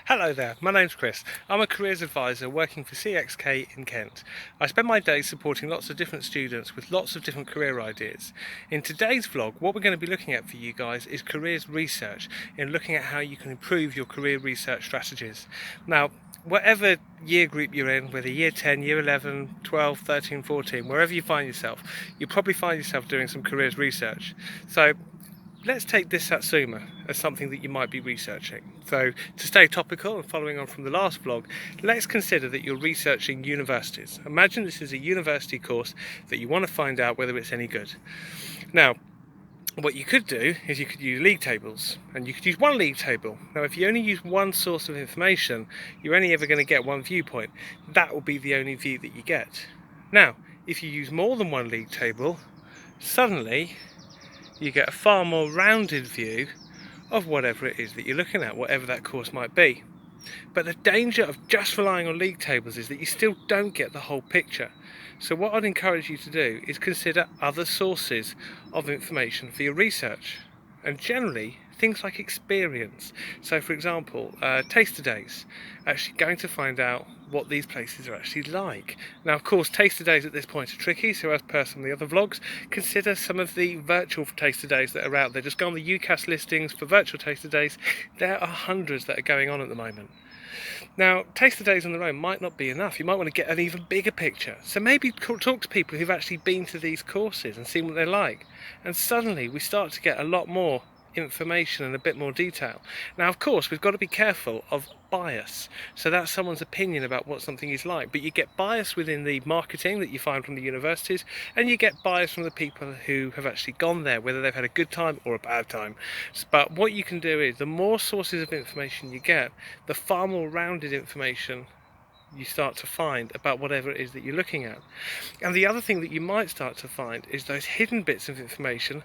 Hello there, my name's Chris. I'm a careers advisor working for CXK in Kent. I spend my days supporting lots of different students with lots of different career ideas. In today's vlog, what we're going to be looking at for you guys is careers research, in looking at how you can improve your career research strategies. Now, whatever year group you're in, whether year 10, year 11, 12, 13, 14, wherever you find yourself, you'll probably find yourself doing some careers research. So let's take this Satsuma as something that you might be researching. So to stay topical and following on from the last vlog, let's consider that you're researching universities. Imagine this is a university course that you want to find out whether it's any good. Now, what you could do is you could use league tables, and you could use one league table. Now, if you only use one source of information, you're only ever going to get one viewpoint. That will be the only view that you get. Now, if you use more than one league table, suddenly you get a far more rounded view of whatever it is that you're looking at, whatever that course might be. But the danger of just relying on league tables is that you still don't get the whole picture. So what I'd encourage you to do is consider other sources of information for your research, and generally things like experience. So for example, taster days, actually going to find out what these places are actually like. Now of course taster days at this point are tricky, so as per some of the other vlogs, consider some of the virtual taster days that are out there. Just go on the UCAS listings for virtual taster days. There are hundreds that are going on at the moment. Now, taster days on their own might not be enough. You might want to get an even bigger picture. So maybe talk to people who've actually been to these courses and seen what they're like. And suddenly we start to get a lot more information and a bit more detail. Now, of course, we've got to be careful of bias. So that's someone's opinion about what something is like. But you get bias within the marketing that you find from the universities, and you get bias from the people who have actually gone there, whether they've had a good time or a bad time. But what you can do is, the more sources of information you get, the far more rounded information you start to find about whatever it is that you're looking at. And the other thing that you might start to find is those hidden bits of information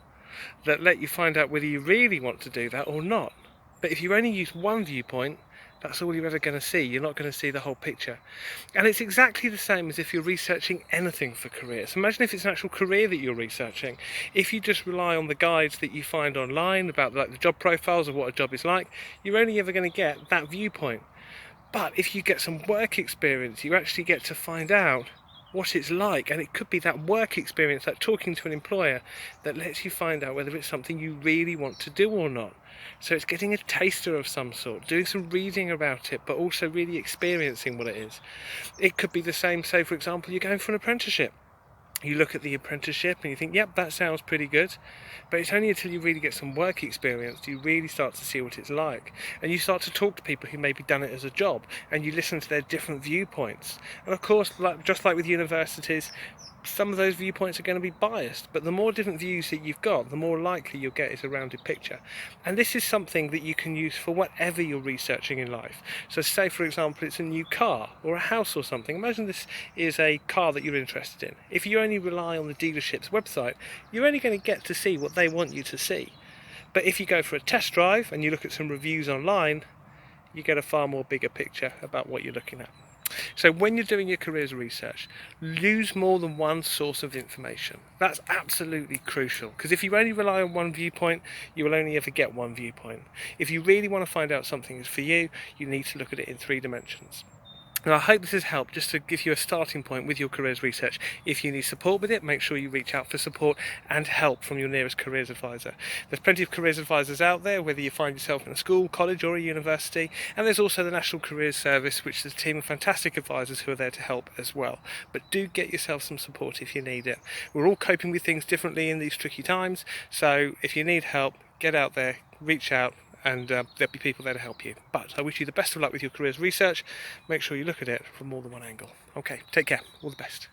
that let you find out whether you really want to do that or not. But if you only use one viewpoint, that's all you're ever going to see. You're not going to see the whole picture. And it's exactly the same as if you're researching anything for careers. Imagine if it's an actual career that you're researching. If you just rely on the guides that you find online about like the job profiles of what a job is like, you're only ever going to get that viewpoint. But if you get some work experience, you actually get to find out what it's like, and it could be that work experience, that talking to an employer, that lets you find out whether it's something you really want to do or not. So it's getting a taster of some sort, doing some reading about it, but also really experiencing what it is. It could be the same, say for example, you're going for an apprenticeship. You look at the apprenticeship and you think, yep, that sounds pretty good. But it's only until you really get some work experience do you really start to see what it's like. And you start to talk to people who maybe done it as a job, and you listen to their different viewpoints. And of course, just like with universities, some of those viewpoints are going to be biased, but the more different views that you've got, the more likely you'll get is a rounded picture. And this is something that you can use for whatever you're researching in life. So say for example it's a new car or a house or something. Imagine this is a car that you're interested in. If you only rely on the dealership's website, you're only going to get to see what they want you to see. But if you go for a test drive and you look at some reviews online, you get a far more bigger picture about what you're looking at. So when you're doing your careers research, use more than one source of information. That's absolutely crucial, because if you only rely on one viewpoint, you will only ever get one viewpoint. If you really want to find out something is for you, you need to look at it in 3 dimensions. And I hope this has helped just to give you a starting point with your careers research. If you need support with it, make sure you reach out for support and help from your nearest careers advisor. There's plenty of careers advisors out there, whether you find yourself in a school, college or a university. And there's also the National Careers Service, which is a team of fantastic advisors who are there to help as well. But do get yourself some support if you need it. We're all coping with things differently in these tricky times. So if you need help, get out there, reach out, and there'll be people there to help you. But I wish you the best of luck with your careers research. Make sure you look at it from more than one angle. Okay, take care. All the best.